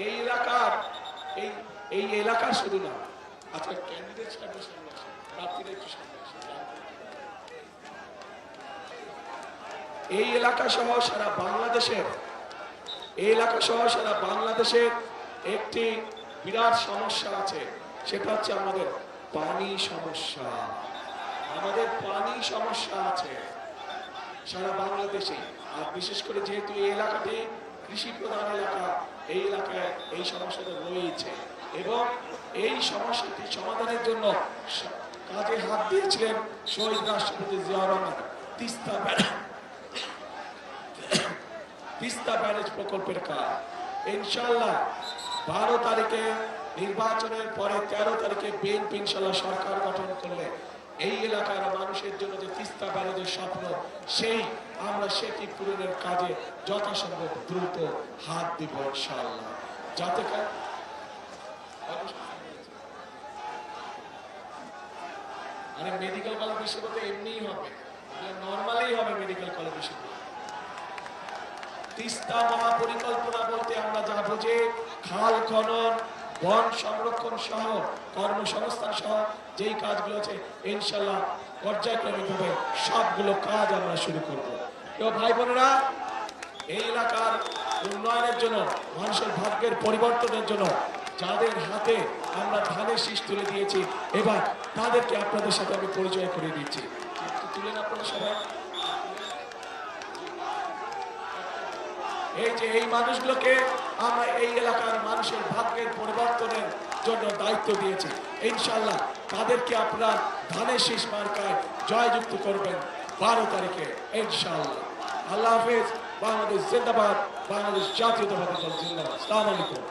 এই এলাকার এই এই এলাকা শুধু না, আচ্ছা ক্যান্ডিডেট সাহেবের সামনে আসেন, প্রার্থীরা একটু সামনে আসেন। এই এলাকা সহ সারা বাংলাদেশের একটি বিরাট সমস্যা আছে, সেটা হচ্ছে আমাদের পানি সমস্যা। আমাদের পানি সমস্যা আছে সারা বাংলাদেশে, আর বিশেষ করে যেহেতু এই এলাকাটি কৃষি প্রধান এলাকা, এই এলাকায় এই সমস্যাটা রয়েছে এবং এই সমস্যাটি সমাধানের জন্য কাজে হাত দিয়েছিলেন শহীদ রাষ্ট্রপতি জিয়াউর রহমান। তিস্তা ব্যারেজ প্রকল্পের কাজ ইনশাআল্লাহ 12 তারিখে নির্বাচনের পরে 13 তারিখে বিএনপি ইনশাআল্লাহ সরকার গঠন করলে এই এলাকার মানুষের জন্য যে তিস্তা ব্যারেজের স্বপ্ন, আমরা সেটি পূরণের কাজে যথাসম্ভব দ্রুত হাত দিব ইনশাআল্লাহ। যাতে মেডিকেল কলেজ বিশ্ববিদ্যালয় এমনিই হবে, নর্মালি হবে মেডিকেল কলেজ বিশ্ববিদ্যালয়। তিস্তা মহাপরিকল্পনা বলতে আমরা যা বুঝি খাল খনন, বন সংরক্ষণ সহ কর্মসংস্থান সহ যেই কাজগুলো আছে ইনশাআল্লাহ পর্যায়ক্রমিকভাবে সবগুলো কাজ আমরা শুরু করব। তো ভাই বোনেরা, এই এলাকার উন্নয়নের জন্য, মানুষের ভাগ্যের পরিবর্তনের জন্য যাদের হাতে আমরা ধানের শীষ তুলে দিয়েছি, এবার তাদেরকে আপনাদের সাথে আমি পরিচয় করে দিচ্ছি। তুলেন আপনারা সবাই। এই যে এই মানুষগুলোকে আমরা এই এলাকার মানুষের ভাগ্যের পরিবর্তনের জন্য দায়িত্ব দিয়েছি, ইনশাআল্লাহ তাদেরকে আপনারা ধানের শীষ মার্কায় জয়যুক্ত করবেন 12 তারিখে ইনশাআল্লাহ। আল্লাহ হাফেজ। বাংলাদেশ জিন্দাবাদ, বাংলাদেশ জাতীয়তাবাদী দল জিন্দাবাদ। আসসালামু আলাইকুম।